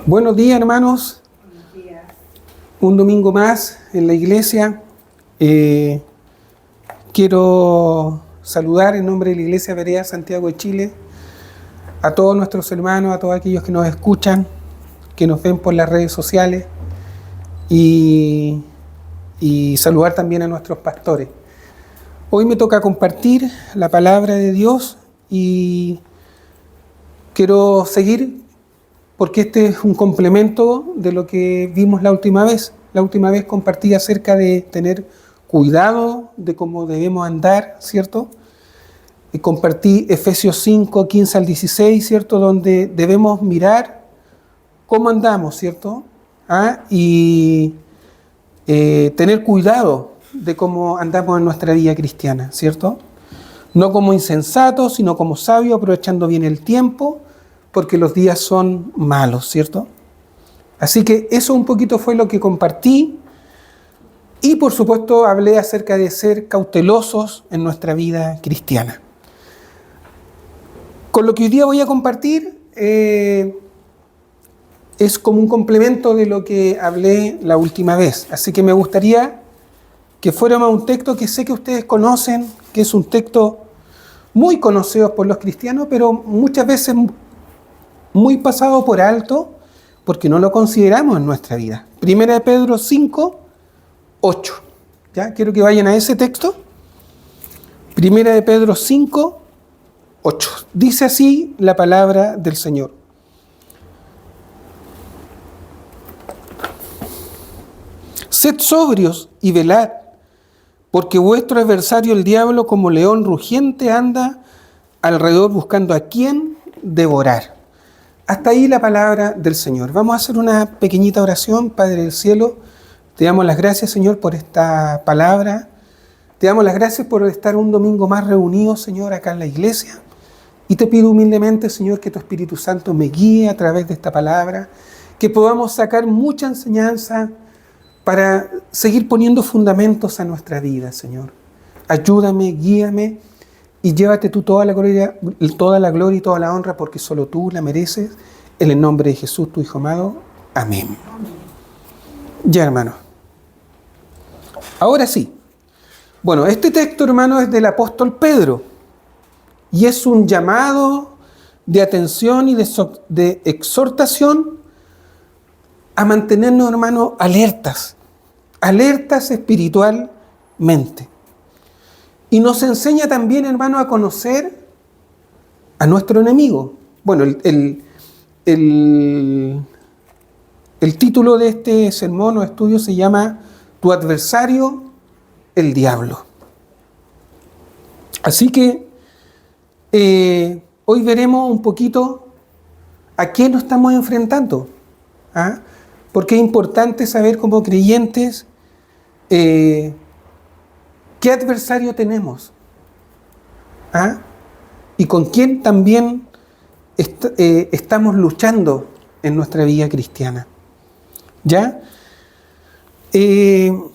Buenos días, hermanos. Buenos días. Un domingo más en la iglesia. Quiero saludar en nombre de la Iglesia Berea Santiago de Chile a todos nuestros hermanos, a todos aquellos que nos escuchan, que nos ven por las redes sociales y saludar también a nuestros pastores. Hoy me toca compartir la palabra de Dios y quiero seguir porque este es un complemento de lo que vimos la última vez. La última vez compartí acerca de tener cuidado de cómo debemos andar, ¿cierto? Y compartí Efesios 5, 15 al 16, ¿cierto? Donde debemos mirar cómo andamos, ¿cierto? Y tener cuidado de cómo andamos en nuestra vida cristiana, ¿cierto? No como insensatos, sino como sabios, aprovechando bien el tiempo, porque los días son malos, ¿cierto? Así que eso un poquito fue lo que compartí y por supuesto hablé acerca de ser cautelosos en nuestra vida cristiana. Con lo que hoy día voy a compartir es como un complemento de lo que hablé la última vez. Así que me gustaría que fuéramos a un texto que sé que ustedes conocen, que es un texto muy conocido por los cristianos, pero muchas veces muy pasado por alto porque no lo consideramos en nuestra vida. Primera de Pedro 5, 8. ¿Ya? Quiero que vayan a ese texto. Primera de Pedro 5, 8. Dice así la palabra del Señor. Sed sobrios y velad, porque vuestro adversario el diablo como león rugiente anda alrededor buscando a quien devorar. Hasta ahí la palabra del Señor. Vamos a hacer una pequeñita oración. Padre del cielo, te damos las gracias, Señor, por esta palabra. Te damos las gracias por estar un domingo más reunidos, Señor, acá en la iglesia. Y te pido humildemente, Señor, que tu Espíritu Santo me guíe a través de esta palabra, que podamos sacar mucha enseñanza para seguir poniendo fundamentos a nuestra vida, Señor. Ayúdame, guíame. Y llévate tú toda la gloria y toda la honra, porque solo tú la mereces. En el nombre de Jesús, tu Hijo amado. Amén. Ya, hermano. Ahora sí. Bueno, este texto, hermano, es del apóstol Pedro. Y es un llamado de atención y de exhortación a mantenernos, hermano, alertas espiritualmente. Y nos enseña también, hermano, a conocer a nuestro enemigo. Bueno, el título de este sermón o estudio se llama Tu adversario, el diablo. Así que hoy veremos un poquito a qué nos estamos enfrentando. Porque es importante saber como creyentes ¿qué adversario tenemos? Y con quién también estamos luchando en nuestra vida cristiana. ¿Ya? El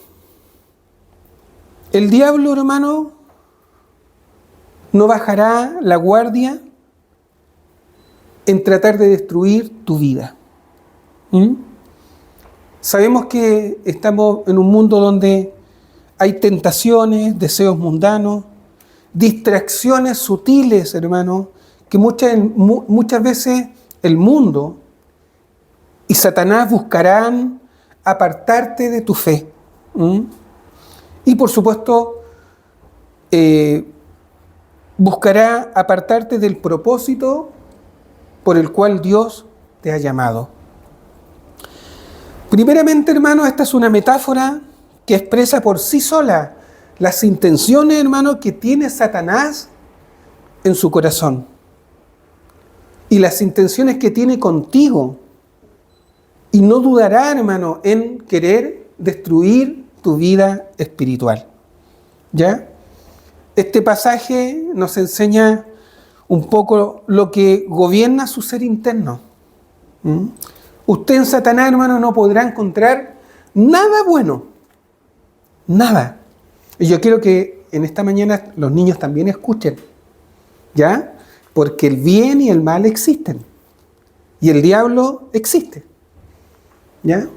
diablo, hermano, no bajará la guardia en tratar de destruir tu vida. Sabemos que estamos en un mundo donde hay tentaciones, deseos mundanos, distracciones sutiles, hermano, que muchas veces el mundo y Satanás buscarán apartarte de tu fe. Y por supuesto, buscará apartarte del propósito por el cual Dios te ha llamado. Primeramente, hermano, esta es una metáfora que expresa por sí sola las intenciones, hermano, que tiene Satanás en su corazón. Y las intenciones que tiene contigo. Y no dudará, hermano, en querer destruir tu vida espiritual. ¿Ya? Este pasaje nos enseña un poco lo que gobierna su ser interno. Usted en Satanás, hermano, no podrá encontrar nada bueno. Nada. Y yo quiero que en esta mañana los niños también escuchen, ¿ya? Porque el bien y el mal existen. Y el diablo existe. ¿Ya?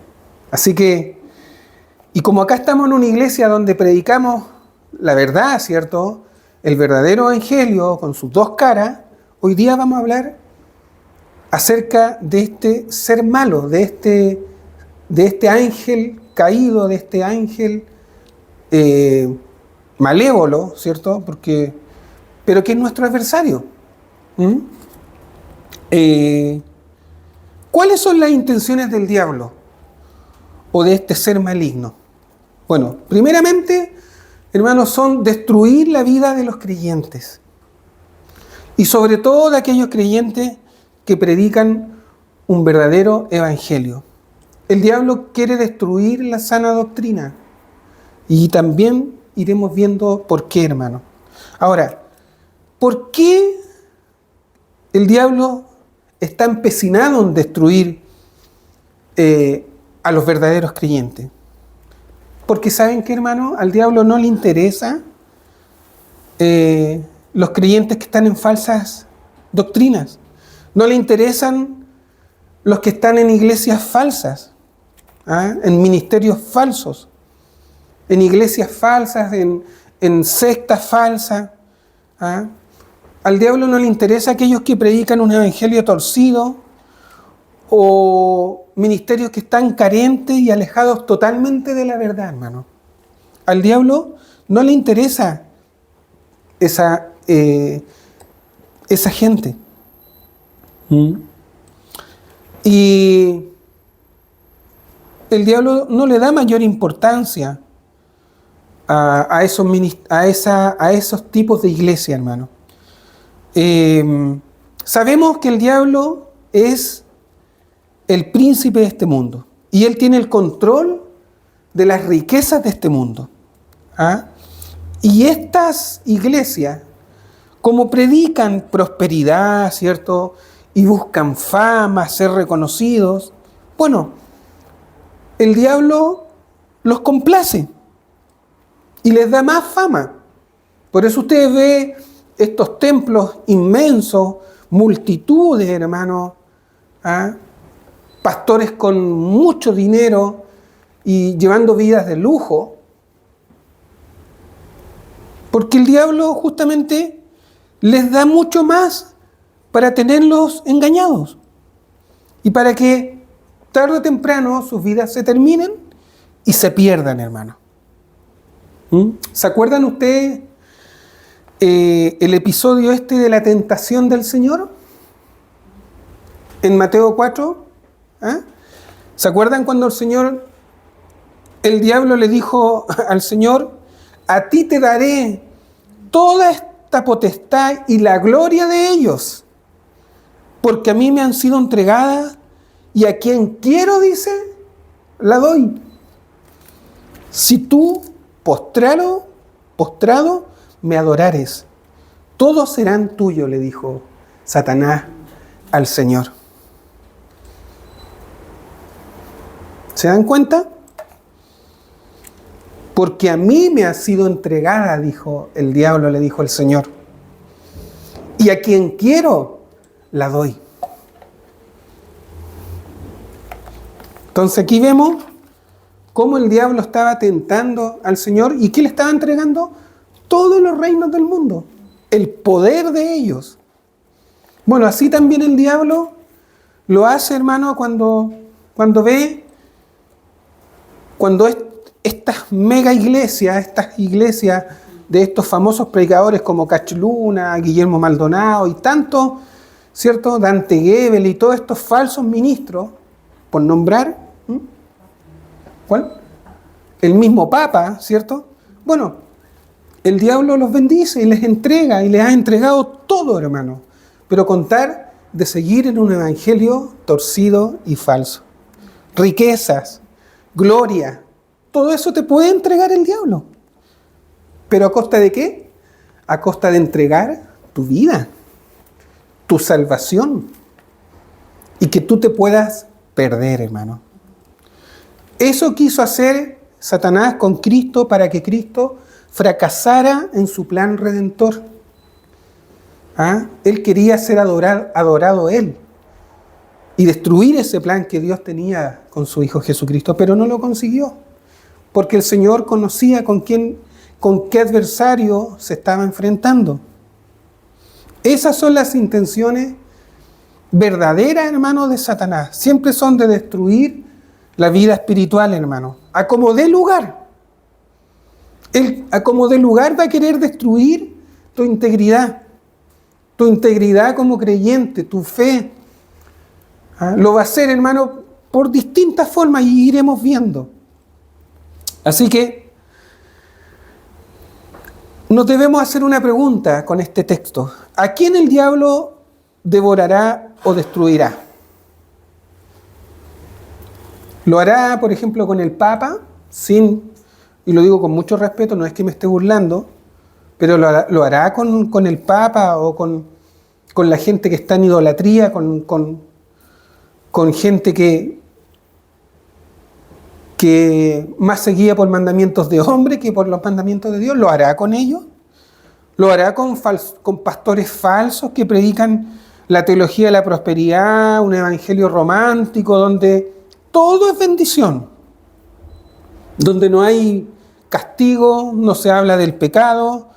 Así que, y como acá estamos en una iglesia donde predicamos la verdad, ¿cierto? El verdadero evangelio con sus dos caras, hoy día vamos a hablar acerca de este ser malo, de este ángel caído, de este ángel malévolo, ¿cierto? Pero que es nuestro adversario. ¿Cuáles son las intenciones del diablo o de este ser maligno? Bueno, primeramente, hermanos, son destruir la vida de los creyentes. Y sobre todo de aquellos creyentes que predican un verdadero evangelio. El diablo quiere destruir la sana doctrina. Y también iremos viendo por qué, hermano. Ahora, ¿por qué el diablo está empecinado en destruir a los verdaderos creyentes? Porque ¿saben qué, hermano? Al diablo no le interesa los creyentes que están en falsas doctrinas. No le interesan los que están en iglesias falsas, en ministerios falsos, en iglesias falsas, en sectas falsas. Al diablo no le interesa aquellos que predican un evangelio torcido o ministerios que están carentes y alejados totalmente de la verdad, hermano. Al diablo no le interesa esa gente. Y el diablo no le da mayor importancia a esos tipos de iglesia, hermano. Sabemos que el diablo es el príncipe de este mundo y él tiene el control de las riquezas de este mundo. Y estas iglesias, como predican prosperidad, ¿cierto?, y buscan fama, ser reconocidos, bueno, el diablo los complace y les da más fama. Por eso ustedes ven estos templos inmensos, multitudes, hermanos, pastores con mucho dinero y llevando vidas de lujo, porque el diablo justamente les da mucho más para tenerlos engañados y para que tarde o temprano sus vidas se terminen y se pierdan, hermano. ¿Se acuerdan ustedes el episodio de la tentación del Señor? En Mateo 4. ¿Se acuerdan cuando el diablo le dijo al Señor: a ti te daré toda esta potestad y la gloria de ellos, porque a mí me han sido entregadas y a quien quiero, dice, la doy. Si tú postrado me adorares, todos serán tuyos, le dijo Satanás al Señor. ¿Se dan cuenta? Porque a mí me ha sido entregada, dijo el diablo, le dijo el Señor. Y a quien quiero, la doy. Entonces aquí vemos cómo el diablo estaba tentando al Señor y ¿qué le estaba entregando? Todos los reinos del mundo, el poder de ellos. Bueno, así también el diablo lo hace, hermano, cuando estas mega iglesias, estas iglesias de estos famosos predicadores como Cachluna, Guillermo Maldonado y tantos, ¿cierto?, Dante Gebel y todos estos falsos ministros, por nombrar, ¿cuál? El mismo Papa, ¿cierto? Bueno, el diablo los bendice y les entrega y les ha entregado todo, hermano, pero con tal de seguir en un evangelio torcido y falso. Riquezas, gloria, todo eso te puede entregar el diablo. ¿Pero a costa de qué? A costa de entregar tu vida, tu salvación, y que tú te puedas perder, hermano. Eso quiso hacer Satanás con Cristo para que Cristo fracasara en su plan redentor. Él quería ser adorado él. y destruir ese plan que Dios tenía con su Hijo Jesucristo, pero no lo consiguió, porque el Señor conocía con qué adversario se estaba enfrentando. Esas son las intenciones verdaderas, hermano, de Satanás. Siempre son de destruir la vida espiritual, hermano. A como dé lugar. Él, a como dé lugar, va a querer destruir tu integridad. Tu integridad como creyente, tu fe. Lo va a hacer, hermano, por distintas formas y iremos viendo. Así que nos debemos hacer una pregunta con este texto. ¿A quién el diablo devorará o destruirá? ¿Lo hará, por ejemplo, con el Papa? Y lo digo con mucho respeto, no es que me esté burlando, pero lo hará con el Papa o con la gente que está en idolatría, con gente que más se guía por mandamientos de hombre que por los mandamientos de Dios. ¿Lo hará con ellos? ¿Lo hará con pastores falsos que predican la teología de la prosperidad, un evangelio romántico donde todo es bendición, donde no hay castigo, no se habla del pecado,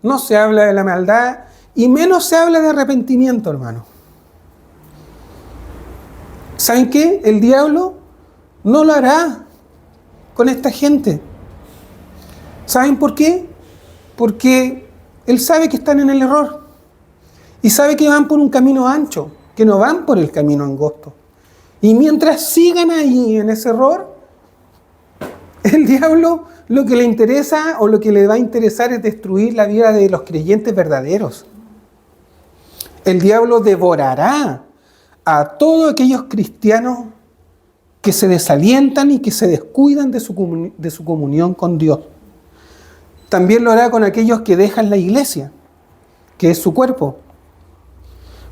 no se habla de la maldad y menos se habla de arrepentimiento, hermano? ¿Saben qué? El diablo no lo hará con esta gente. ¿Saben por qué? Porque él sabe que están en el error y sabe que van por un camino ancho, que no van por el camino angosto. Y mientras sigan ahí en ese error, el diablo lo que le interesa o lo que le va a interesar es destruir la vida de los creyentes verdaderos. El diablo devorará a todos aquellos cristianos que se desalientan y que se descuidan de su comunión con Dios. También lo hará con aquellos que dejan la iglesia, que es su cuerpo.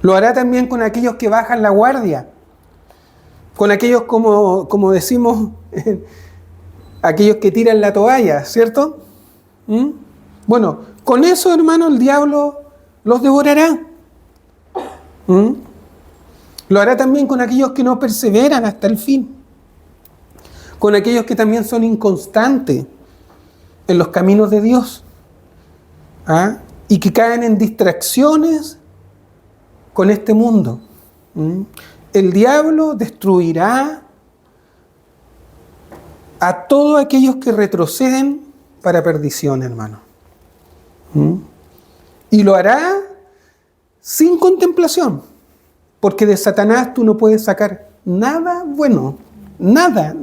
Lo hará también con aquellos que bajan la guardia, con aquellos, como decimos, aquellos que tiran la toalla, ¿cierto? Bueno, con eso, hermano, el diablo los devorará. Lo hará también con aquellos que no perseveran hasta el fin, con aquellos que también son inconstantes en los caminos de Dios, y que caen en distracciones con este mundo. El diablo destruirá a todos aquellos que retroceden para perdición, hermano. Y lo hará sin contemplación, porque de Satanás tú no puedes sacar nada bueno, nada.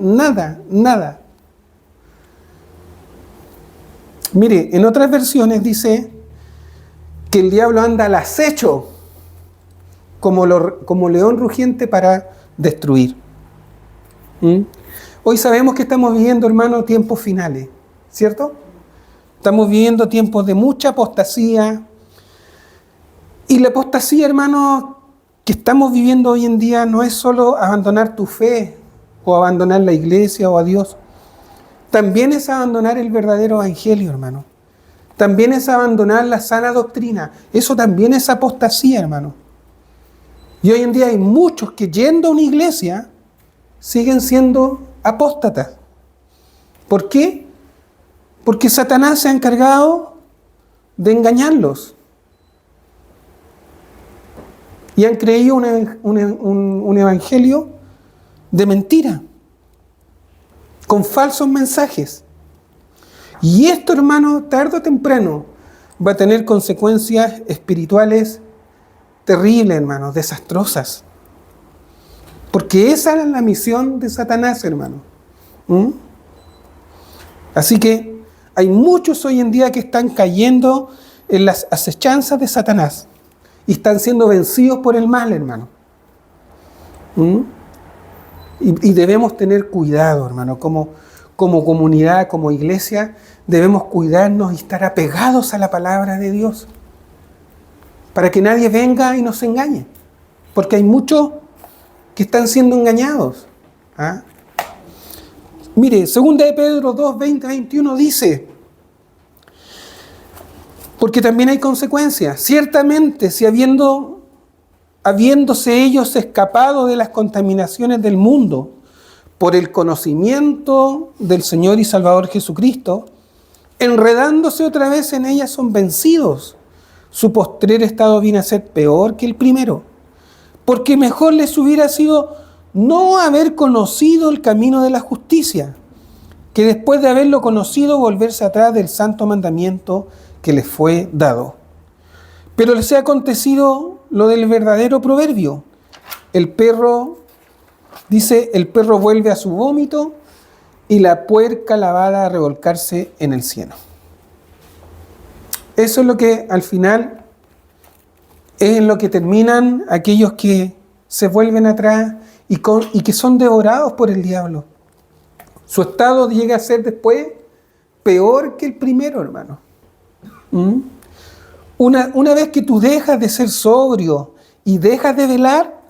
Mire, en otras versiones dice que el diablo anda al acecho como león rugiente para destruir. Hoy sabemos que estamos viviendo, hermano, tiempos finales, ¿cierto? Estamos viviendo tiempos de mucha apostasía. Y la apostasía, hermano, que estamos viviendo hoy en día no es solo abandonar tu fe o abandonar la iglesia o a Dios. También es abandonar el verdadero evangelio, hermano. También es abandonar la sana doctrina. Eso también es apostasía, hermano. Y hoy en día hay muchos que yendo a una iglesia siguen siendo apóstatas. ¿Por qué? Porque Satanás se ha encargado de engañarlos. Y han creído un evangelio de mentira, con falsos mensajes. Y esto, hermano, tarde o temprano va a tener consecuencias espirituales terribles, hermano, desastrosas. Porque esa es la misión de Satanás, hermano. Así que hay muchos hoy en día que están cayendo en las acechanzas de Satanás y están siendo vencidos por el mal, hermano. Y debemos tener cuidado, hermano, como comunidad, como iglesia, debemos cuidarnos y estar apegados a la palabra de Dios para que nadie venga y nos engañe, porque hay muchos que están siendo engañados. Mire, 2 de Pedro 2, 20, 21 dice: porque también hay consecuencias. Ciertamente, si habiendo habiéndose ellos escapado de las contaminaciones del mundo por el conocimiento del Señor y Salvador Jesucristo, enredándose otra vez en ellas son vencidos. Su postrer estado viene a ser peor que el primero, porque mejor les hubiera sido no haber conocido el camino de la justicia, que después de haberlo conocido volverse atrás del santo mandamiento que les fue dado. Pero les ha acontecido lo del verdadero proverbio. El perro, dice, el perro vuelve a su vómito y la puerca lavada a revolcarse en el cieno. Eso es lo que al final es en lo que terminan aquellos que se vuelven atrás y que son devorados por el diablo. Su estado llega a ser después peor que el primero, hermano. Una vez que tú dejas de ser sobrio y dejas de velar,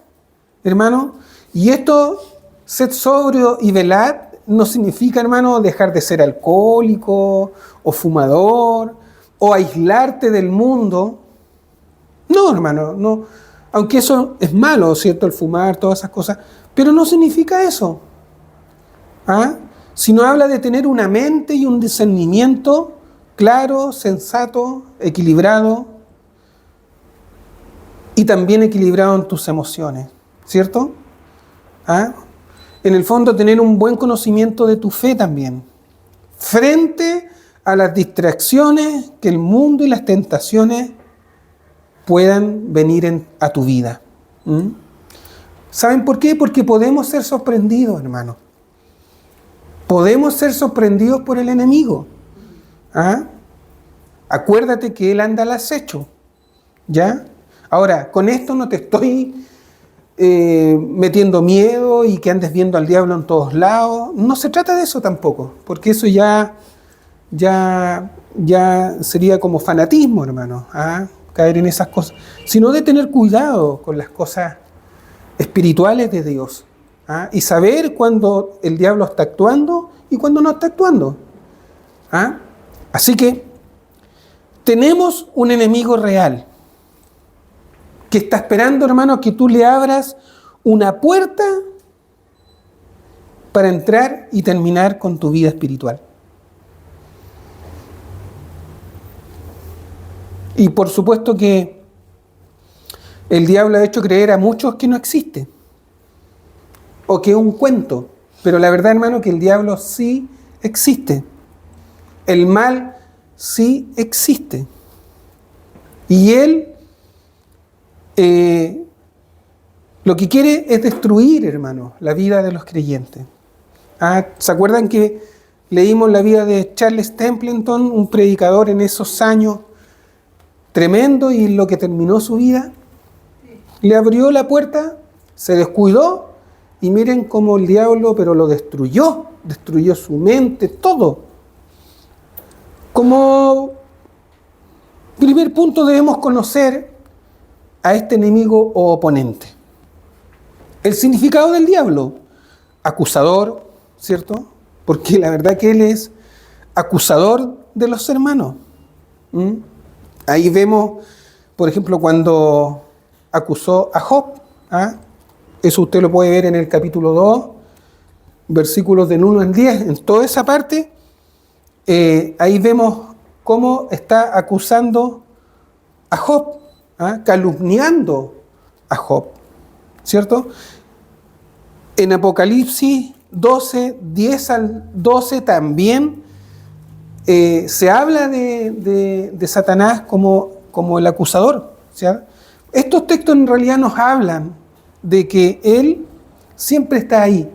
hermano, y esto, ser sobrio y velar, no significa, hermano, dejar de ser alcohólico o fumador o aislarte del mundo. No, hermano, no. Aunque eso es malo, ¿cierto? El fumar, todas esas cosas, pero no significa eso. Sino habla de tener una mente y un discernimiento claro, sensato, equilibrado y también equilibrado en tus emociones, ¿cierto? En el fondo tener un buen conocimiento de tu fe también, frente a las distracciones que el mundo y las tentaciones puedan venir a tu vida. ¿Saben por qué? Porque podemos ser sorprendidos, hermano. Podemos ser sorprendidos por el enemigo. Acuérdate que él anda al acecho, ¿ya? Ahora, con esto no te estoy metiendo miedo y que andes viendo al diablo en todos lados. No se trata de eso tampoco, porque eso ya sería como fanatismo, hermano, caer en esas cosas, sino de tener cuidado con las cosas espirituales de Dios, y saber cuando el diablo está actuando y cuando no está actuando. Así que tenemos un enemigo real que está esperando, hermano, que tú le abras una puerta para entrar y terminar con tu vida espiritual. Y por supuesto que el diablo ha hecho creer a muchos que no existe o que es un cuento, pero la verdad, hermano, que el diablo sí existe. El mal sí existe. Y él lo que quiere es destruir, hermano, la vida de los creyentes. ¿Se acuerdan que leímos la vida de Charles Templeton, un predicador en esos años tremendo, y lo que terminó su vida? Le abrió la puerta, se descuidó, y miren cómo el diablo, pero lo destruyó su mente, todo. Como primer punto debemos conocer a este enemigo o oponente. El significado del diablo: acusador, ¿cierto? Porque la verdad que él es acusador de los hermanos. Ahí vemos, por ejemplo, cuando acusó a Job. Eso usted lo puede ver en el capítulo 2, versículos del 1 al 10. En toda esa parte, ahí vemos cómo está acusando a Job, calumniando a Job, ¿cierto? En Apocalipsis 12, 10 al 12 también se habla de Satanás como el acusador, ¿cierto? Estos textos en realidad nos hablan de que él siempre está ahí,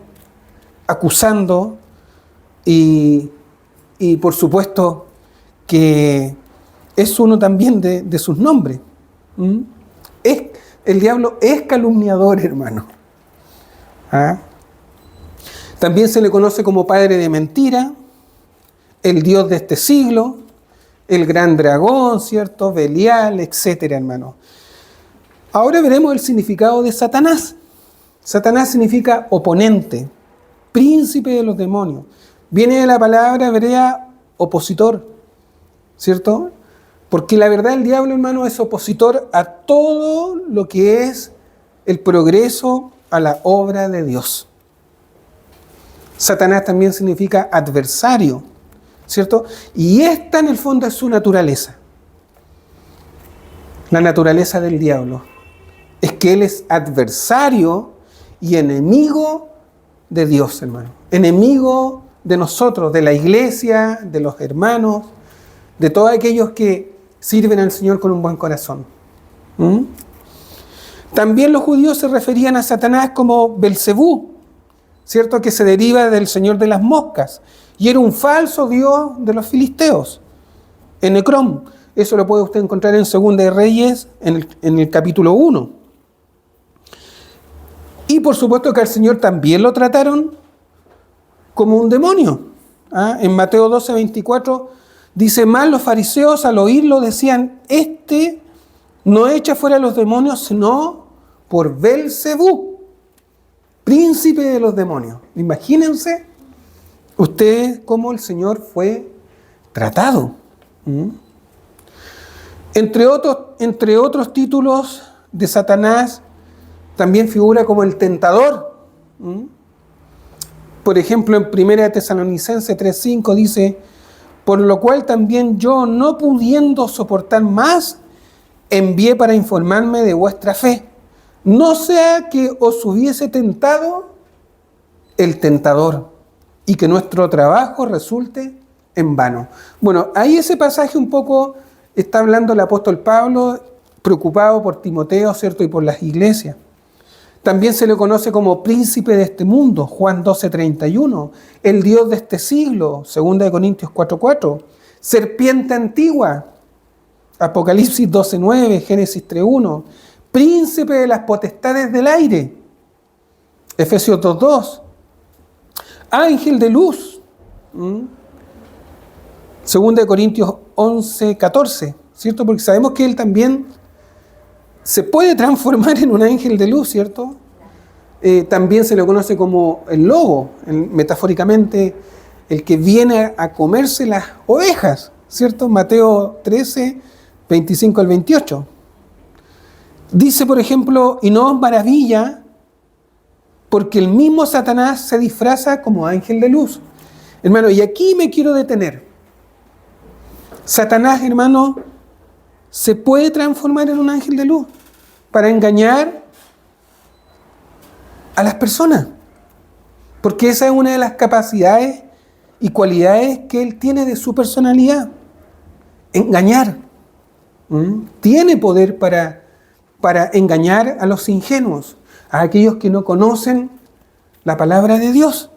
acusando, y por supuesto que es uno también de sus nombres. El diablo es calumniador, hermano. También se le conoce como padre de mentira, el dios de este siglo, el gran dragón, ¿cierto? Belial, etcétera, hermano. Ahora veremos el significado de Satanás. Satanás significa oponente, príncipe de los demonios. Viene de la palabra hebrea opositor, ¿cierto? Porque la verdad, el diablo, hermano, es opositor a todo lo que es el progreso a la obra de Dios. Satanás también significa adversario, ¿cierto? Y esta en el fondo es su naturaleza. La naturaleza del diablo es que él es adversario y enemigo de Dios, hermano. Enemigo de nosotros, de la iglesia, de los hermanos, de todos aquellos que sirven al Señor con un buen corazón. También los judíos se referían a Satanás como Belcebú, ¿cierto? Que se deriva del señor de las moscas. Y era un falso dios de los filisteos, Enecrón. Eso lo puede usted encontrar en Segunda de Reyes, en el capítulo 1. Y por supuesto que al Señor también lo trataron como un demonio. En Mateo 12:24 dice: más los fariseos al oírlo decían: este no echa fuera a los demonios sino por Belcebú, príncipe de los demonios. Imagínense ustedes cómo el Señor fue tratado. Entre otros títulos de Satanás, también figura como el tentador. Por ejemplo, en 1 Tesalonicenses 3:5 dice: por lo cual también yo, no pudiendo soportar más, envié para informarme de vuestra fe, no sea que os hubiese tentado el tentador y que nuestro trabajo resulte en vano. Bueno, ahí ese pasaje un poco está hablando el apóstol Pablo, preocupado por Timoteo, ¿cierto? Y por las iglesias. También se le conoce como príncipe de este mundo, Juan 12:31, el Dios de este siglo, 2 Corintios 4:4, serpiente antigua, Apocalipsis 12:9, Génesis 3:1, príncipe de las potestades del aire, Efesios 2:2, ángel de luz, 2 Corintios 11:14, ¿cierto? Porque sabemos que él también se puede transformar en un ángel de luz, ¿cierto? También se le conoce como el lobo, metafóricamente, el que viene a comerse las ovejas, ¿cierto? Mateo 13:25 al 28. Dice, por ejemplo: y no os maravilla, porque el mismo Satanás se disfraza como ángel de luz. Hermano, y aquí me quiero detener. Satanás, hermano, se puede transformar en un ángel de luz para engañar a las personas, porque esa es una de las capacidades y cualidades que él tiene de su personalidad: engañar. Tiene poder para engañar a los ingenuos, a aquellos que no conocen la palabra de Dios.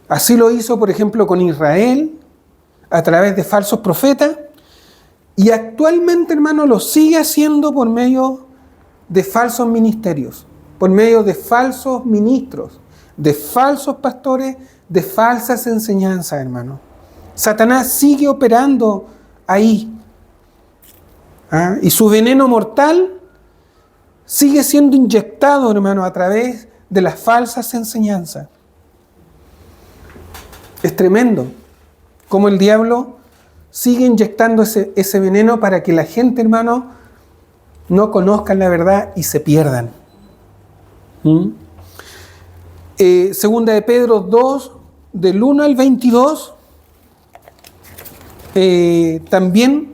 Así lo hizo, por ejemplo, con Israel, a través de falsos profetas, y actualmente, hermano, lo sigue haciendo por medio de falsos ministerios, por medio de falsos ministros, de falsos pastores, de falsas enseñanzas, hermano. Satanás sigue operando ahí. Y su veneno mortal sigue siendo inyectado, hermano, a través de las falsas enseñanzas. Es tremendo cómo el diablo sigue inyectando ese veneno para que la gente, hermano, no conozcan la verdad y se pierdan. Segunda de Pedro 2, del 1 al 22, también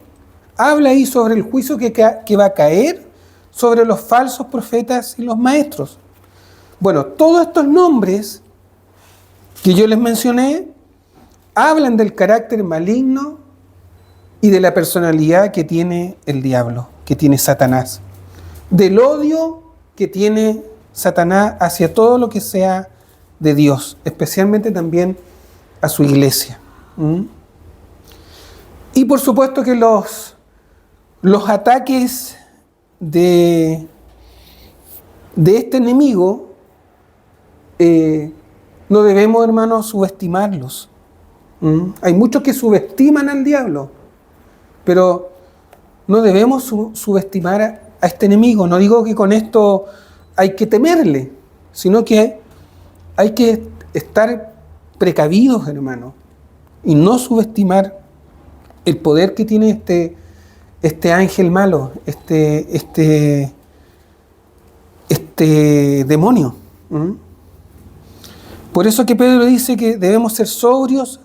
habla ahí sobre el juicio que va a caer sobre los falsos profetas y los maestros. Bueno, todos estos nombres que yo les mencioné hablan del carácter maligno y de la personalidad que tiene el diablo, que tiene Satanás, del odio que tiene Satanás hacia todo lo que sea de Dios, especialmente también a su iglesia. Y por supuesto que los ataques de este enemigo no debemos, hermanos, subestimarlos. Hay muchos que subestiman al diablo, pero no debemos subestimar a este enemigo. No digo que con esto hay que temerle, sino que hay que estar precavidos, hermano, y no subestimar el poder que tiene este ángel malo, este este demonio. Por eso que Pedro dice que debemos ser sobrios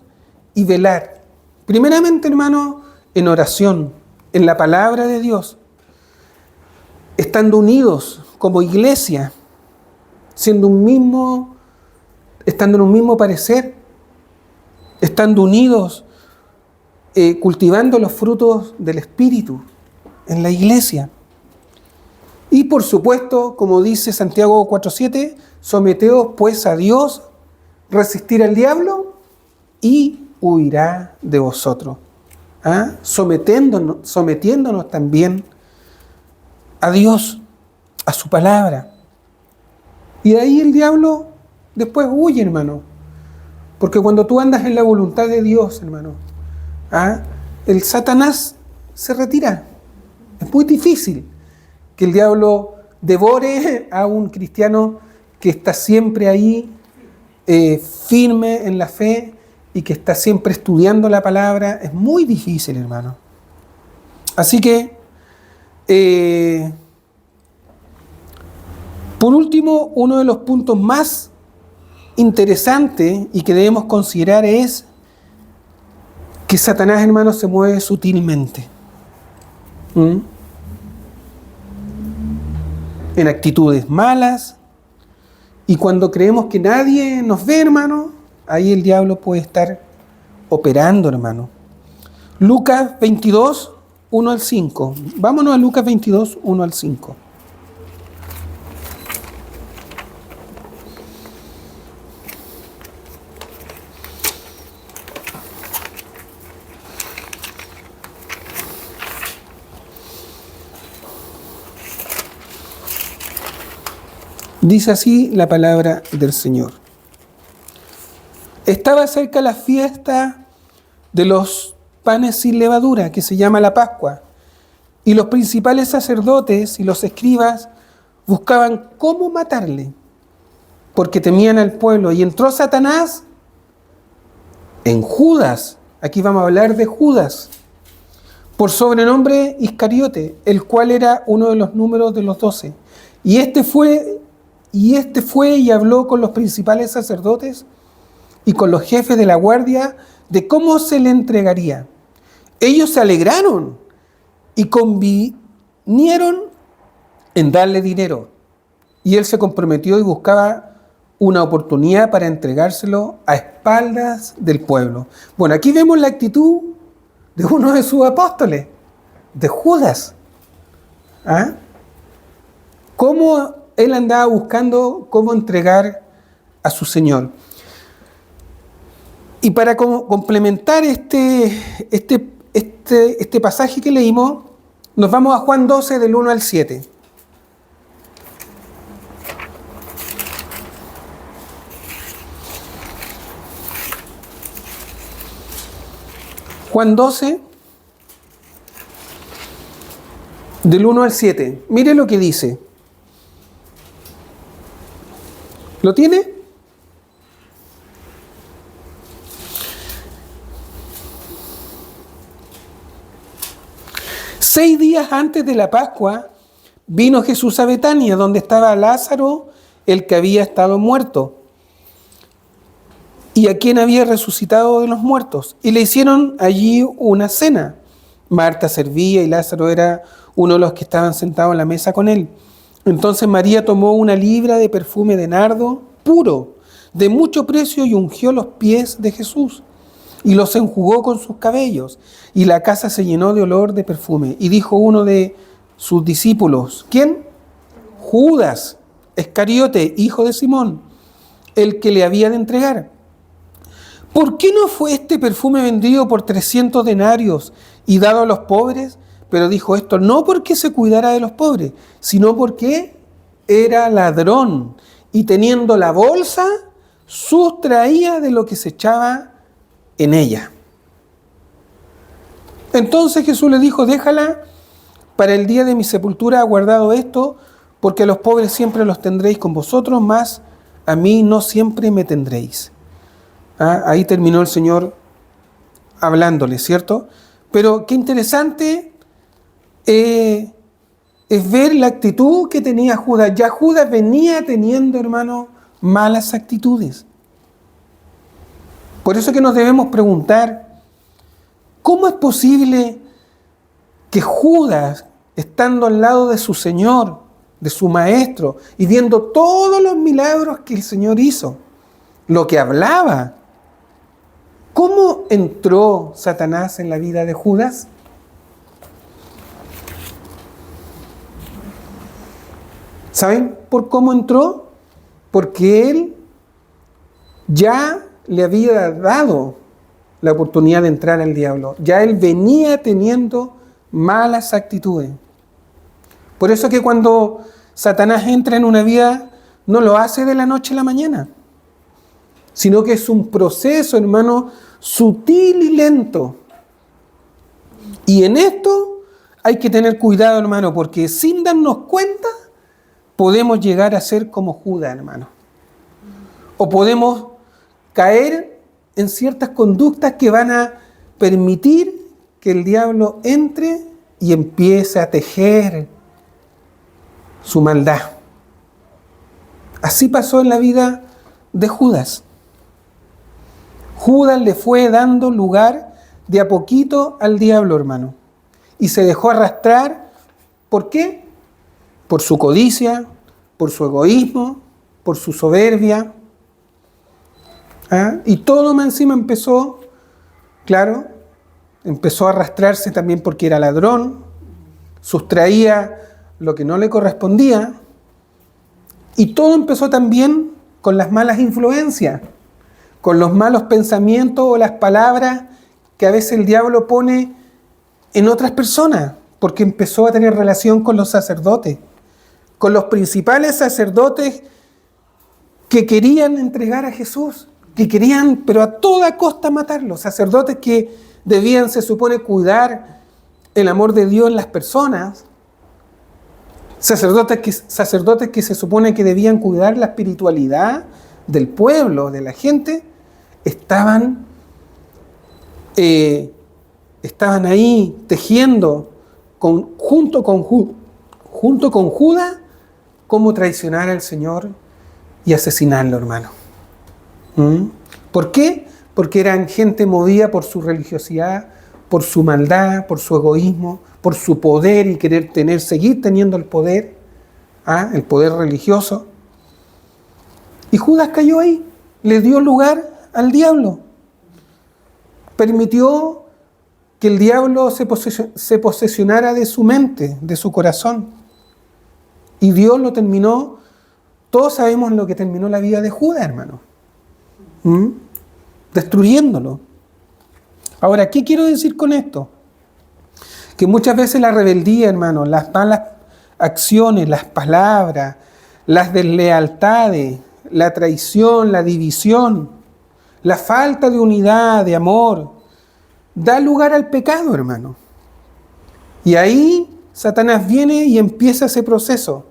y velar. Primeramente, hermano, en oración, en la palabra de Dios, estando unidos como iglesia, estando en un mismo parecer, estando unidos, cultivando los frutos del Espíritu en la iglesia. Y por supuesto, como dice Santiago 4:7, someteos pues a Dios, resistir al diablo y huirá de vosotros. Sometiéndonos también a Dios, a su palabra. Y de ahí el diablo después huye, hermano. Porque cuando tú andas en la voluntad de Dios, hermano, el Satanás se retira. Es muy difícil que el diablo devore a un cristiano que está siempre ahí, firme en la fe y que está siempre estudiando la palabra. Es muy difícil, hermano. Así que, por último, uno de los puntos más interesantes y que debemos considerar es que Satanás, hermano, se mueve sutilmente. En actitudes malas, y cuando creemos que nadie nos ve, hermano, ahí el diablo puede estar operando, hermano. Lucas 22, 1 al 5. Vámonos a Lucas 22, 1 al 5. Dice así la palabra del Señor. Estaba cerca la fiesta de los panes sin levadura, que se llama la Pascua, y los principales sacerdotes y los escribas buscaban cómo matarle, porque temían al pueblo. Y entró Satanás en Judas, aquí vamos a hablar de Judas, por sobrenombre Iscariote, el cual era uno de los números de los 12. Y este fue y habló con los principales sacerdotes y con los jefes de la guardia de cómo se le entregaría. Ellos se alegraron y convinieron en darle dinero. Y él se comprometió y buscaba una oportunidad para entregárselo a espaldas del pueblo. Bueno, aquí vemos la actitud de uno de sus apóstoles, de Judas. Cómo él andaba buscando cómo entregar a su Señor. Y para complementar este pasaje que leímos, nos vamos a Juan 12, del 1 al 7. Juan 12, del 1 al 7. Mire lo que dice. ¿Lo tiene? Seis días antes de la Pascua, vino Jesús a Betania, donde estaba Lázaro, el que había estado muerto, y a quien había resucitado de los muertos. Y le hicieron allí una cena. Marta servía y Lázaro era uno de los que estaban sentados en la mesa con él. Entonces María tomó una libra de perfume de nardo puro, de mucho precio, y ungió los pies de Jesús, y los enjugó con sus cabellos, y la casa se llenó de olor de perfume. Y dijo uno de sus discípulos, ¿quién? Judas Iscariote, hijo de Simón, el que le había de entregar. ¿Por qué no fue este perfume vendido por 300 denarios y dado a los pobres? Pero dijo esto no porque se cuidara de los pobres, sino porque era ladrón, y teniendo la bolsa, sustraía de lo que se echaba en ella. Entonces Jesús le dijo, déjala, para el día de mi sepultura ha guardado esto, porque a los pobres siempre los tendréis con vosotros, mas a mí no siempre me tendréis. Ahí terminó el Señor hablándole, ¿cierto? Pero qué interesante es ver la actitud que tenía Judas. Ya Judas venía teniendo, hermano, malas actitudes. Por eso que nos debemos preguntar, ¿cómo es posible que Judas, estando al lado de su Señor, de su Maestro, y viendo todos los milagros que el Señor hizo, lo que hablaba, cómo entró Satanás en la vida de Judas? ¿Saben por cómo entró? Porque él ya le había dado la oportunidad de entrar al diablo. Ya él venía teniendo malas actitudes. Por eso que cuando Satanás entra en una vida, no lo hace de la noche a la mañana, sino que es un proceso, hermano, sutil y lento. Y en esto hay que tener cuidado, hermano, porque sin darnos cuenta, podemos llegar a ser como Judas, hermano. O podemos caer en ciertas conductas que van a permitir que el diablo entre y empiece a tejer su maldad. Así pasó en la vida de Judas. Judas le fue dando lugar de a poquito al diablo, hermano. Y se dejó arrastrar. ¿Por qué? Por su codicia, por su egoísmo, por su soberbia. Y todo más encima empezó, claro, empezó a arrastrarse también porque era ladrón, sustraía lo que no le correspondía. Y todo empezó también con las malas influencias, con los malos pensamientos o las palabras que a veces el diablo pone en otras personas, porque empezó a tener relación con los sacerdotes, con los principales sacerdotes que querían entregar a Jesús, que querían, pero a toda costa matarlo. Sacerdotes que debían, se supone, cuidar el amor de Dios en las personas. Sacerdotes que se supone que debían cuidar la espiritualidad del pueblo, de la gente, estaban ahí tejiendo junto con Judas cómo traicionar al Señor y asesinarlo, hermano. ¿Por qué? Porque eran gente movida por su religiosidad, por su maldad, por su egoísmo, por su poder y querer seguir teniendo el poder religioso. Y Judas cayó ahí, le dio lugar al diablo. Permitió que el diablo se posesionara de su mente, de su corazón. Y Dios lo terminó, todos sabemos lo que terminó la vida de Judas, hermano. Destruyéndolo. Ahora, ¿qué quiero decir con esto? Que muchas veces la rebeldía, hermano, las malas acciones, las palabras, las deslealtades, la traición, la división, la falta de unidad, de amor, da lugar al pecado, hermano. Y ahí Satanás viene y empieza ese proceso.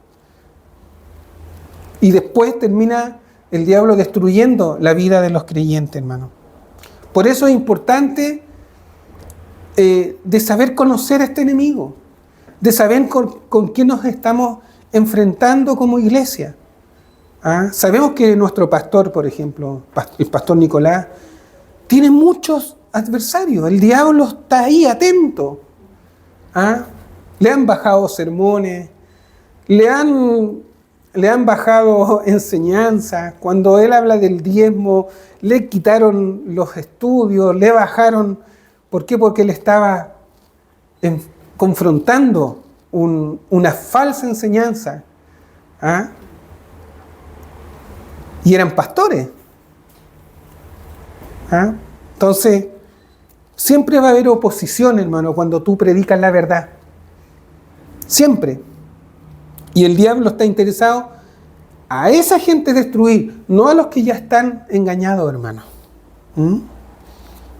Y después termina el diablo destruyendo la vida de los creyentes, hermano. Por eso es importante de saber conocer a este enemigo, de saber con quién nos estamos enfrentando como iglesia. Sabemos que nuestro pastor, por ejemplo, el pastor Nicolás, tiene muchos adversarios. El diablo está ahí atento. Le han bajado sermones, le han bajado enseñanzas. Cuando él habla del diezmo, le quitaron los estudios, le bajaron. ¿Por qué? Porque él estaba confrontando una falsa enseñanza. Y eran pastores. Entonces, siempre va a haber oposición, hermano, cuando tú predicas la verdad. Siempre. Y el diablo está interesado a esa gente destruir, no a los que ya están engañados, hermano.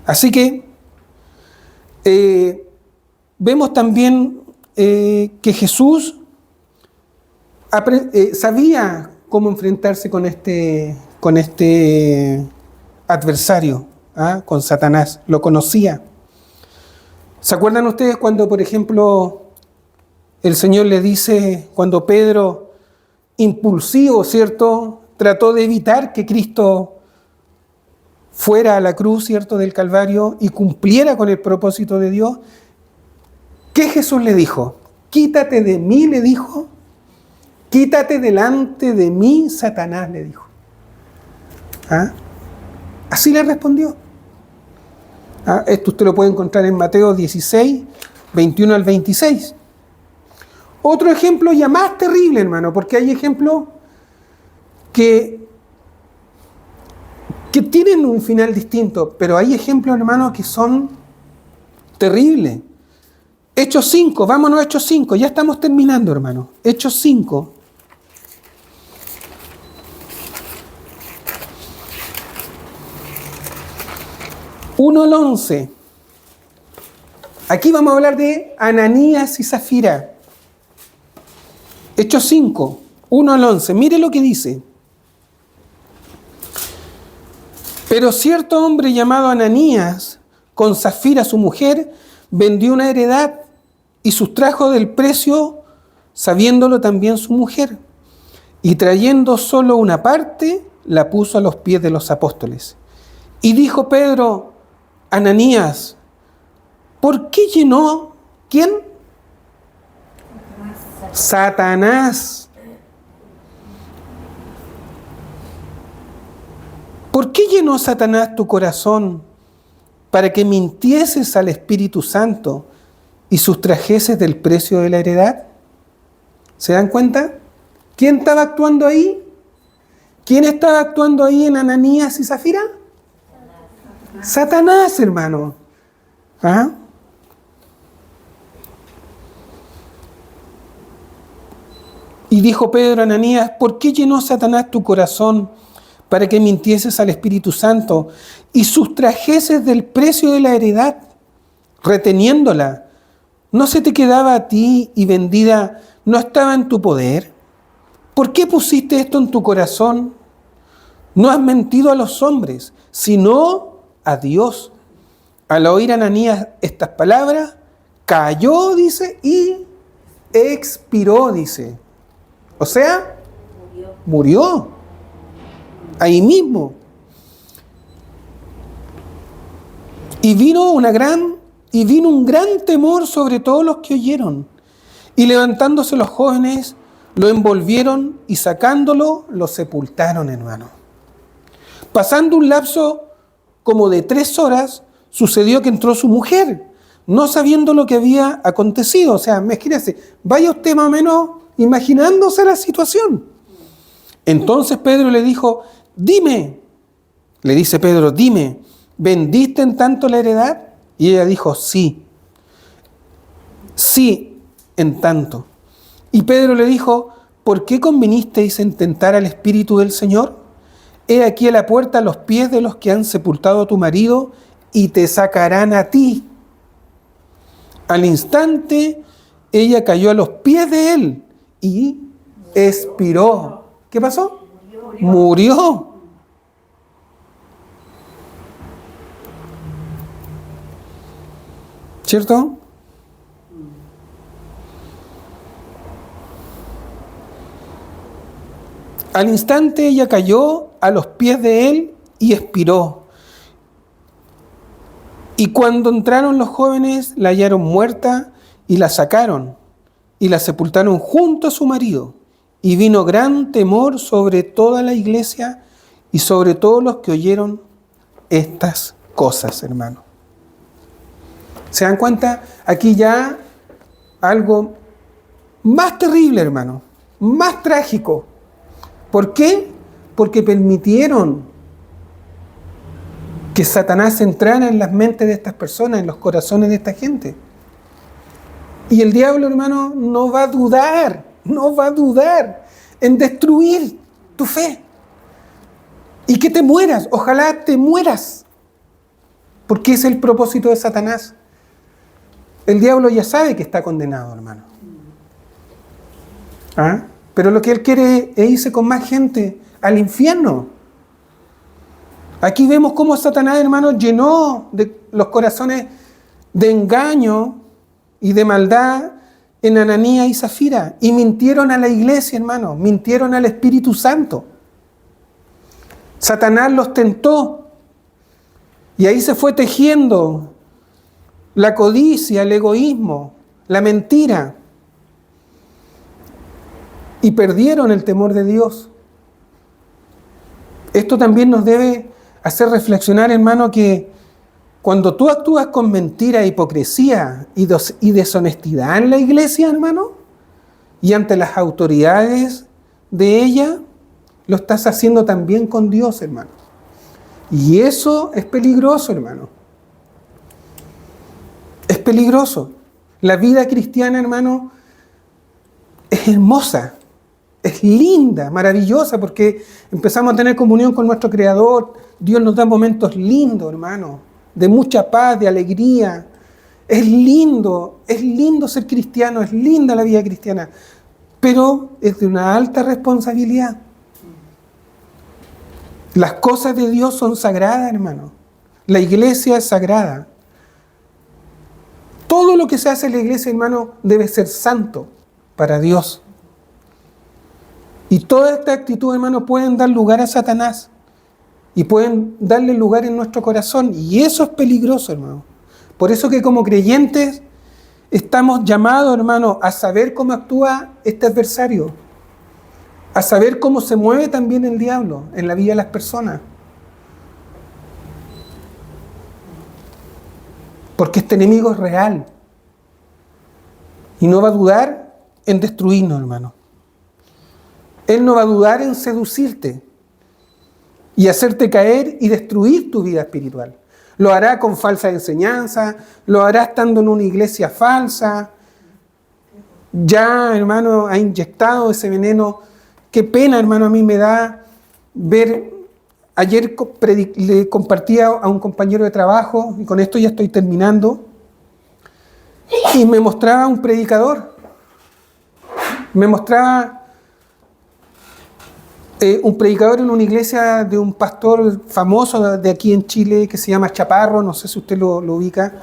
Así que vemos también que Jesús sabía cómo enfrentarse con este adversario, con Satanás. Lo conocía. ¿Se acuerdan ustedes cuando, por ejemplo, El Señor le dice, cuando Pedro, impulsivo, ¿cierto?, trató de evitar que Cristo fuera a la cruz, ¿cierto?, del Calvario y cumpliera con el propósito de Dios, ¿qué Jesús le dijo? Quítate de mí, le dijo. Quítate delante de mí, Satanás, le dijo. ¿Ah? Así le respondió. ¿Ah? Esto usted lo puede encontrar en Mateo 16, 21 al 26. Otro ejemplo ya más terrible, hermano, porque hay ejemplos que tienen un final distinto, pero hay ejemplos, hermano, que son terribles. Hechos 5, vámonos a Hechos 5, ya estamos terminando, hermano. Hechos 5. Uno al 11. Aquí vamos a hablar de Ananías y Zafira. Hechos 5, 1 al 11. Mire lo que dice. Pero cierto hombre llamado Ananías, con Zafira su mujer, vendió una heredad y sustrajo del precio, sabiéndolo también su mujer. Y trayendo solo una parte, la puso a los pies de los apóstoles. Y dijo Pedro, Ananías, ¿por qué llenó? ¿Quién? Satanás. ¿Por qué llenó Satanás tu corazón para que mintieses al Espíritu Santo y sustrajeses del precio de la heredad? ¿Se dan cuenta? ¿Quién estaba actuando ahí? ¿Quién estaba actuando ahí en Ananías y Zafira? Satanás, hermano. ¿Ah? Y dijo Pedro a Ananías, ¿por qué llenó Satanás tu corazón para que mintieses al Espíritu Santo y sustrajeses del precio de la heredad, reteniéndola? ¿No se te quedaba a ti y vendida no estaba en tu poder? ¿Por qué pusiste esto en tu corazón? No has mentido a los hombres, sino a Dios. Al oír Ananías estas palabras, cayó, dice, y expiró, dice. O sea, murió. Ahí mismo. Y vino un gran temor sobre todos los que oyeron. Y levantándose los jóvenes, lo envolvieron y sacándolo, lo sepultaron, hermano. Pasando un lapso como de 3 horas, sucedió que entró su mujer, no sabiendo lo que había acontecido. O sea, imagínese, vaya usted más o menos imaginándose la situación. Entonces Pedro le dijo, dime, le dice Pedro, dime, ¿vendiste en tanto la heredad? Y ella dijo, sí, en tanto. Y Pedro le dijo, ¿por qué convinisteis en tentar al Espíritu del Señor? He aquí a la puerta a los pies de los que han sepultado a tu marido y te sacarán a ti. Al instante, ella cayó a los pies de él y expiró. ¿Qué pasó? Murió. ¿Cierto? Al instante ella cayó a los pies de él y expiró. Y cuando entraron los jóvenes, la hallaron muerta y la sacaron y la sepultaron junto a su marido. Y vino gran temor sobre toda la iglesia y sobre todos los que oyeron estas cosas, hermano. ¿Se dan cuenta? Aquí ya algo más terrible, hermano, más trágico. ¿Por qué? Porque permitieron que Satanás entrara en las mentes de estas personas, en los corazones de esta gente. Y el diablo, hermano, no va a dudar en destruir tu fe. Y que te mueras, ojalá te mueras. Porque es el propósito de Satanás. El diablo ya sabe que está condenado, hermano. ¿Ah? Pero lo que él quiere es irse con más gente al infierno. Aquí vemos cómo Satanás, hermano, llenó de los corazones de engaño y de maldad en Ananías y Zafira y mintieron a la iglesia, hermano, mintieron al Espíritu Santo. Satanás los tentó y ahí se fue tejiendo la codicia, el egoísmo, la mentira y perdieron el temor de Dios. Esto también nos debe hacer reflexionar, hermano, que cuando tú actúas con mentira, hipocresía y deshonestidad en la iglesia, hermano, y ante las autoridades de ella, lo estás haciendo también con Dios, hermano. Y eso es peligroso, hermano. Es peligroso. La vida cristiana, hermano, es hermosa, es linda, maravillosa, porque empezamos a tener comunión con nuestro Creador. Dios nos da momentos lindos, hermano, de mucha paz, de alegría. Es lindo ser cristiano, es linda la vida cristiana, pero es de una alta responsabilidad. Las cosas de Dios son sagradas, hermano. La iglesia es sagrada. Todo lo que se hace en la iglesia, hermano, debe ser santo para Dios. Y toda esta actitud, hermano, pueden dar lugar a Satanás. Y pueden darle lugar en nuestro corazón. Y eso es peligroso, hermano. Por eso que como creyentes estamos llamados, hermano, a saber cómo actúa este adversario. A saber cómo se mueve también el diablo en la vida de las personas. Porque este enemigo es real. Y no va a dudar en destruirnos, hermano. Él no va a dudar en seducirte y hacerte caer y destruir tu vida espiritual. Lo hará con falsa enseñanza, lo hará estando en una iglesia falsa. Ya, hermano, ha inyectado ese veneno. Qué pena, hermano, a mí me da ver. Ayer le compartía a un compañero de trabajo, y con esto ya estoy terminando, y me mostraba un predicador. Me mostraba un predicador en una iglesia de un pastor famoso de aquí en Chile que se llama Chaparro, no sé si usted lo ubica,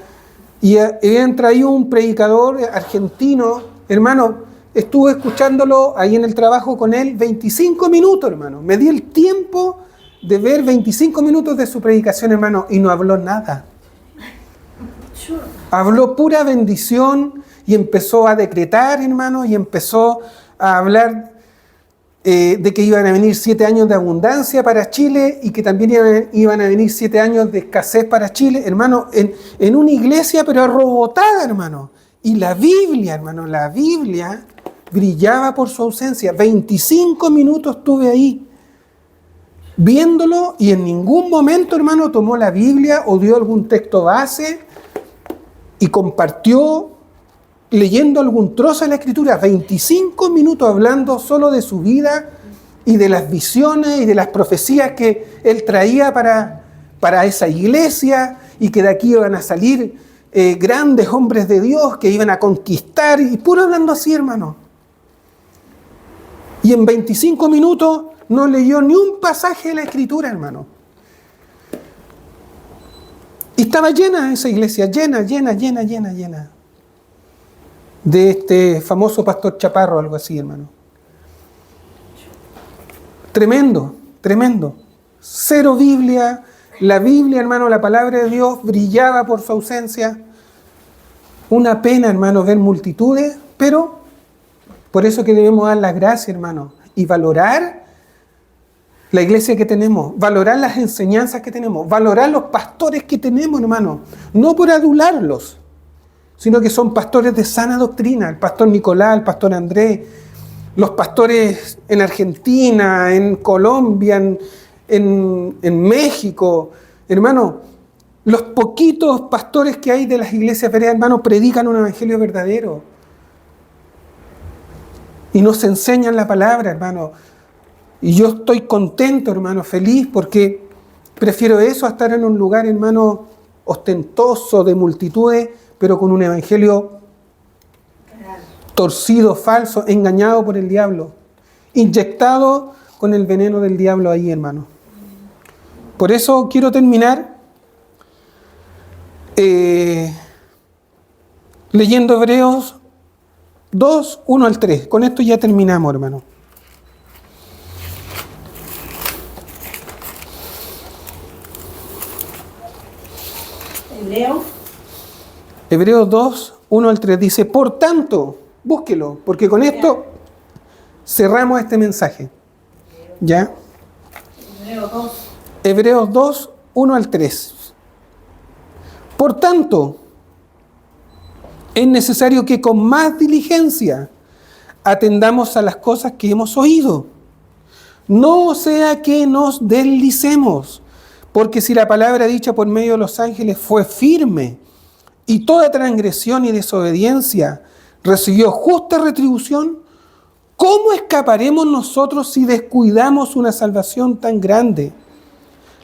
y habían traído un predicador argentino, hermano, estuve escuchándolo ahí en el trabajo con él 25 minutos, hermano, me di el tiempo de ver 25 minutos de su predicación, hermano, y no habló nada. Habló pura bendición y empezó a decretar, hermano, y empezó a hablar de que iban a venir 7 años de abundancia para Chile y que también iban a venir 7 años de escasez para Chile, hermano, en una iglesia pero arrobotada, hermano. Y la Biblia, hermano, la Biblia brillaba por su ausencia. 25 minutos estuve ahí viéndolo y en ningún momento, hermano, tomó la Biblia o dio algún texto base y compartió leyendo algún trozo de la Escritura. 25 minutos hablando solo de su vida y de las visiones y de las profecías que él traía para esa iglesia y que de aquí iban a salir grandes hombres de Dios que iban a conquistar y puro hablando así, hermano. Y en 25 minutos no leyó ni un pasaje de la Escritura, hermano. Y estaba llena esa iglesia, llena de este famoso pastor Chaparro, algo así, hermano. Tremendo. Cero Biblia. La Biblia, hermano, la palabra de Dios brillaba por su ausencia. Una pena, hermano, ver multitudes, pero por eso que debemos dar las gracias, hermano, y valorar la iglesia que tenemos, valorar las enseñanzas que tenemos, valorar los pastores que tenemos, hermano, no por adularlos, sino que son pastores de sana doctrina, el pastor Nicolás, el pastor Andrés, los pastores en Argentina, en Colombia, en México, hermano, los poquitos pastores que hay de las iglesias bereanas, hermano, predican un evangelio verdadero y nos enseñan la palabra, hermano. Y yo estoy contento, hermano, feliz, porque prefiero eso a estar en un lugar, hermano, ostentoso, de multitudes, pero con un evangelio torcido, falso, engañado por el diablo, inyectado con el veneno del diablo ahí, hermano. Por eso quiero terminar leyendo Hebreos 2, 1 al 3. Con esto ya terminamos, hermano. Hebreos 2, 1 al 3 dice, por tanto, búsquelo, porque con esto cerramos este mensaje. ¿Ya? Hebreos 2, 1 al 3. Por tanto, es necesario que con más diligencia atendamos a las cosas que hemos oído. No sea que nos deslicemos, porque si la palabra dicha por medio de los ángeles fue firme, y toda transgresión y desobediencia recibió justa retribución, ¿cómo escaparemos nosotros si descuidamos una salvación tan grande,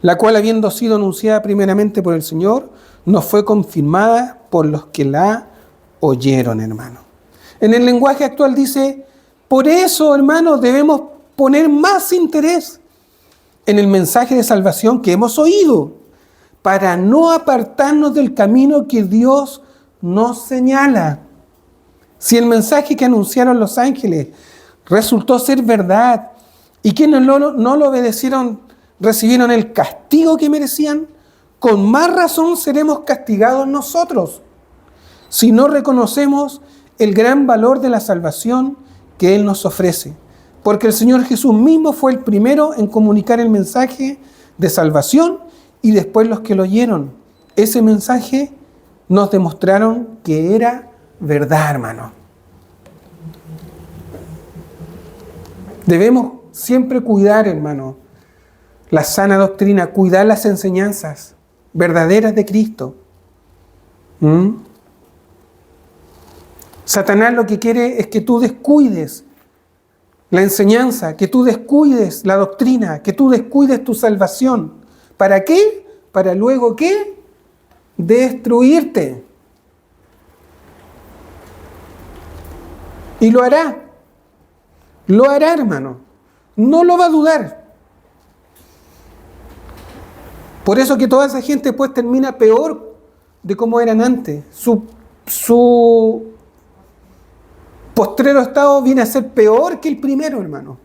la cual, habiendo sido anunciada primeramente por el Señor, nos fue confirmada por los que la oyeron, hermano? En el lenguaje actual dice, por eso, hermano, debemos poner más interés en el mensaje de salvación que hemos oído, para no apartarnos del camino que Dios nos señala. Si el mensaje que anunciaron los ángeles resultó ser verdad y quienes no lo obedecieron recibieron el castigo que merecían, con más razón seremos castigados nosotros si no reconocemos el gran valor de la salvación que Él nos ofrece. Porque el Señor Jesús mismo fue el primero en comunicar el mensaje de salvación y después los que lo oyeron. Ese mensaje nos demostraron que era verdad, hermano. Debemos siempre cuidar, hermano, la sana doctrina, cuidar las enseñanzas verdaderas de Cristo. Satanás lo que quiere es que tú descuides la enseñanza, que tú descuides la doctrina, que tú descuides tu salvación. ¿Para qué? Para luego, ¿qué? Destruirte. Y lo hará. Lo hará, hermano. No lo va a dudar. Por eso que toda esa gente pues termina peor de como eran antes. Su postrero estado viene a ser peor que el primero, hermano.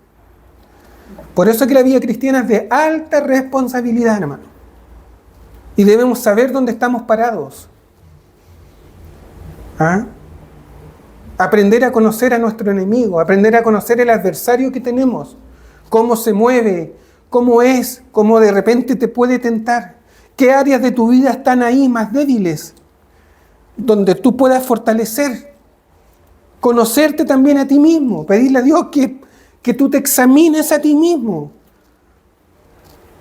Por eso que la vida cristiana es de alta responsabilidad, hermano. Y debemos saber dónde estamos parados. Aprender a conocer a nuestro enemigo, aprender a conocer el adversario que tenemos, cómo se mueve, cómo es, cómo de repente te puede tentar, qué áreas de tu vida están ahí más débiles, donde tú puedas fortalecer, conocerte también a ti mismo, pedirle a Dios que tú te examines a ti mismo,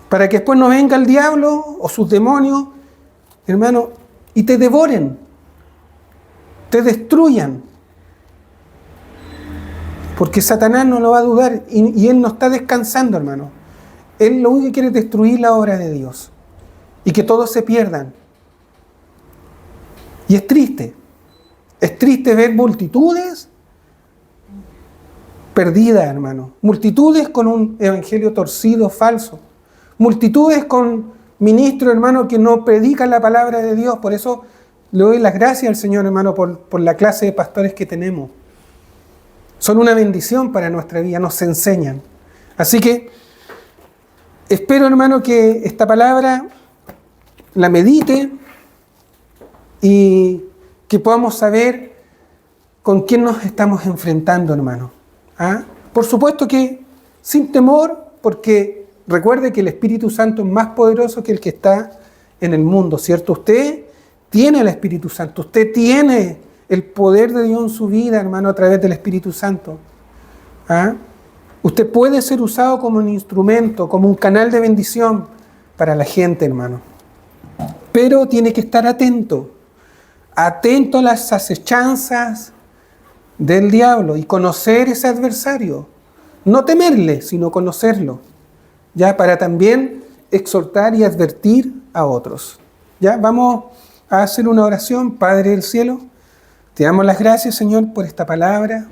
para que después no venga el diablo o sus demonios, hermano, y te devoren, te destruyan. Porque Satanás no lo va a dudar y él no está descansando, hermano. Él lo único que quiere es destruir la obra de Dios y que todos se pierdan. Y es triste ver multitudes perdidas, hermano. Multitudes con un evangelio torcido, falso. Multitudes con ministros, hermano, que no predican la palabra de Dios. Por eso le doy las gracias al Señor, hermano, por la clase de pastores que tenemos. Son una bendición para nuestra vida, nos enseñan. Así que espero, hermano, que esta palabra la medite y que podamos saber con quién nos estamos enfrentando, hermano. Por supuesto que sin temor, porque recuerde que el Espíritu Santo es más poderoso que el que está en el mundo, ¿cierto? Usted tiene el Espíritu Santo, usted tiene el poder de Dios en su vida, hermano, a través del Espíritu Santo. Usted puede ser usado como un instrumento, como un canal de bendición para la gente, hermano. Pero tiene que estar atento a las acechanzas del diablo y conocer ese adversario. No temerle, sino conocerlo, ya, para también exhortar y advertir a otros. Ya, vamos a hacer una oración. Padre del cielo, te damos las gracias, Señor, por esta palabra.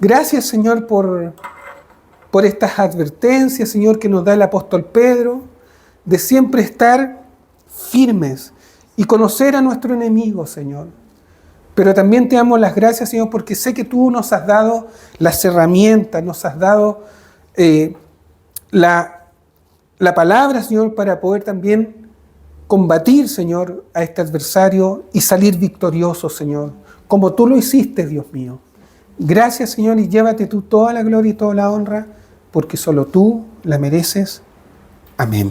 Gracias, Señor, por estas advertencias, Señor, que nos da el apóstol Pedro, de siempre estar firmes y conocer a nuestro enemigo, Señor. Pero también te damos las gracias, Señor, porque sé que tú nos has dado las herramientas, nos has dado la palabra, Señor, para poder también combatir, Señor, a este adversario y salir victorioso, Señor, como tú lo hiciste, Dios mío. Gracias, Señor, y llévate tú toda la gloria y toda la honra, porque solo tú la mereces. Amén.